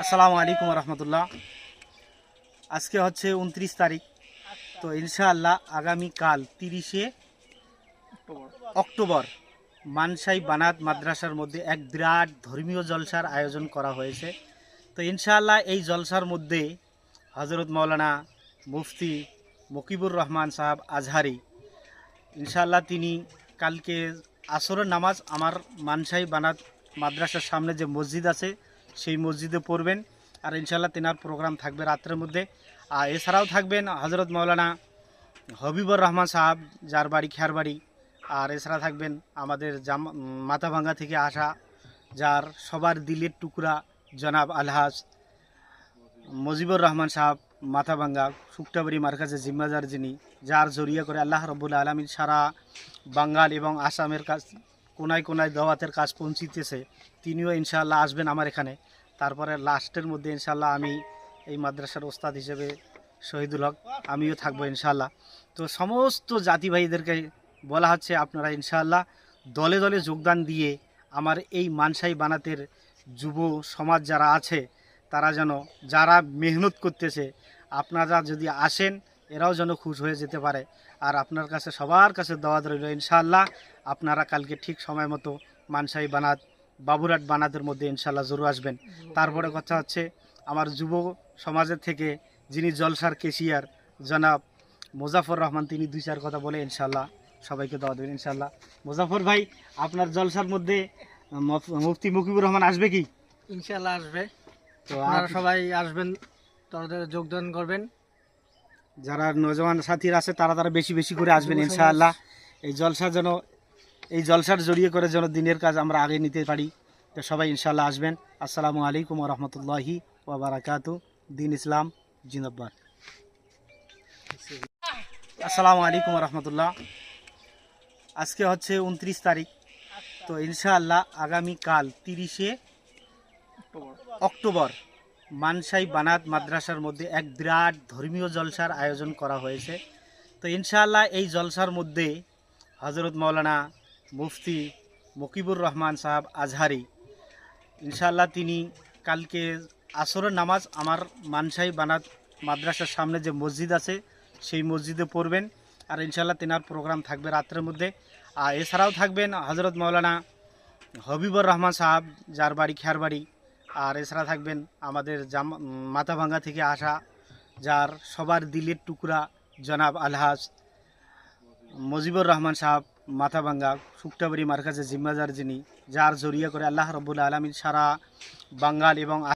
আসসালামু আলাইকুম রহমতুল্লাহ। আজকে হচ্ছে 29 তারিখ। তো ইনশাআল্লাহ আগামীকাল 30শে অক্টোবর মানসাই বানাত মাদ্রাসার মধ্যে এক বিরাট ধর্মীয় জলসার আয়োজন করা হয়েছে। তো ইনশাআল্লাহ এই জলসার মধ্যে হজরত মৌলানা মুফতি মকিবুর রহমান সাহেব আজহারি ইনশাআল্লাহ তিনি কালকে আসরের নামাজ আমার মানসাই বানাত মাদ্রাসার সামনে যে মসজিদ আছে সেই মসজিদে পড়বেন। আর ইনশাআল্লাহ তেনার প্রোগ্রাম থাকবে রাত্রের মধ্যে। আর এছাড়াও থাকবেন হজরত মৌলানা হবিবুর রহমান সাহেব, যার বাড়ি খেরবাড়ি। আর এছাড়া থাকবেন আমাদের মাথাভাঙ্গা থেকে আসা, যার সবার দিলের টুকরা জনাব আলহাজ মুজিবুর রহমান সাহেব মাথাভাঙ্গা শুক্তাবাড়ি মার্কাজের জিম্মাদার, যিনি যার জড়িয়ে করে আল্লাহ রব্বুল আলমিন সারা বাঙ্গাল এবং আসামের কাজ কোনায় কোনায় দাওয়াতের কাজ পৌঁছিতেছে। তিনিও ইনশাআল্লাহ আসবেন আমার এখানে। তারপরে লাস্টের মধ্যে ইনশাআল্লাহ আমি এই মাদ্রাসার ওস্তাদ হিসেবে শহীদুল হক আমিও থাকবো ইনশাআল্লাহ। তো সমস্ত জাতি ভাইদেরকে বলা হচ্ছে আপনারা ইনশাআল্লাহ দলে দলে যোগদান দিয়ে আমার এই মানসাই বানাতের যুব সমাজ যারা আছে তারা যেন, যারা মেহনত করতেছে, আপনারা যদি আসেন এরাও যেন খুশ হয়ে যেতে পারে। আর আপনার কাছে সবার কাছে দাওয়াত রইল ইনশাআল্লাহ আপনারা কালকে ঠিক সময় মতো মানসাই বানাত বাবুরাট বানাতের মধ্যে ইনশাআল্লাহ জরুর আসবেন। তারপরে কথা হচ্ছে আমার যুব সমাজের থেকে যিনি জলসার কেশিয়ার জনাব মুজাফর রহমান, তিনি দুই চার কথা বলে ইনশাআল্লাহ সবাইকে দাওয়াত দেবেন ইনশাআল্লাহ। মুজাফর ভাই, আপনার জলসার মধ্যে মুফতি মুকিবুর রহমান আসবে কি? ইনশাআল্লাহ আসবে। তো আপনারা সবাই আসবেন, তাদের যোগদান করবেন। যারা নজওয়ান সাথীরা আছে তারা বেশি বেশি করে আসবেন ইনশাআল্লাহ। এই জলসা যেন, এই জলসার জড়িয়ে করে যেন দিনের কাজ আমরা আগে নিতে পারি। তো সবাই ইনশাআল্লাহ আসবেন। আসসালামু আলাইকুম ওয়া রাহমাতুল্লাহি ওয়া বারাকাতুহু। দিন ইসলাম জিন্দাবাদ। আসসালামু আলাইকুম ওয়া রাহমাতুল্লাহ। আজকে হচ্ছে 29 তারিখ। তো ইনশাআল্লাহ আগামীকাল 30শে অক্টোবর মানসাই বানাত মাদ্রাসার মধ্যে এক বিরাট ধর্মীয় জলসার আয়োজন করা হয়েছে। তো ইনশাআল্লাহ এই জলসার মধ্যে হজরত মৌলানা মুফতি মকিবুর রহমান সাহেব আজহারি ইনশাআল্লাহ তিনি কালকে আসরের নামাজ আমার মানসাই বানাত মাদ্রাসার সামনে যে মসজিদ আছে সেই মসজিদে পড়বেন। আর ইনশাআল্লাহ তেনার প্রোগ্রাম থাকবে রাত্রের মধ্যে। আর এছাড়াও থাকবেন হজরত মৌলানা হবিবুর রহমান সাহেব, যার বাড়ি খেরবাড়ি। আর এছাড়া থাকবেন আমাদের মাথাভাঙ্গা থেকে আসা, যার সবার দিলের টুকরা জনাব আলহাজ মুজিবুর রহমান সাহেব মাথাভাঙ্গা শুক্তাবাড়ি মার্কাজের জিম্মাদার, যিনি যার জড়িয়ে করে আল্লাহ রব্বুল আলমিন সারা বাঙ্গাল এবং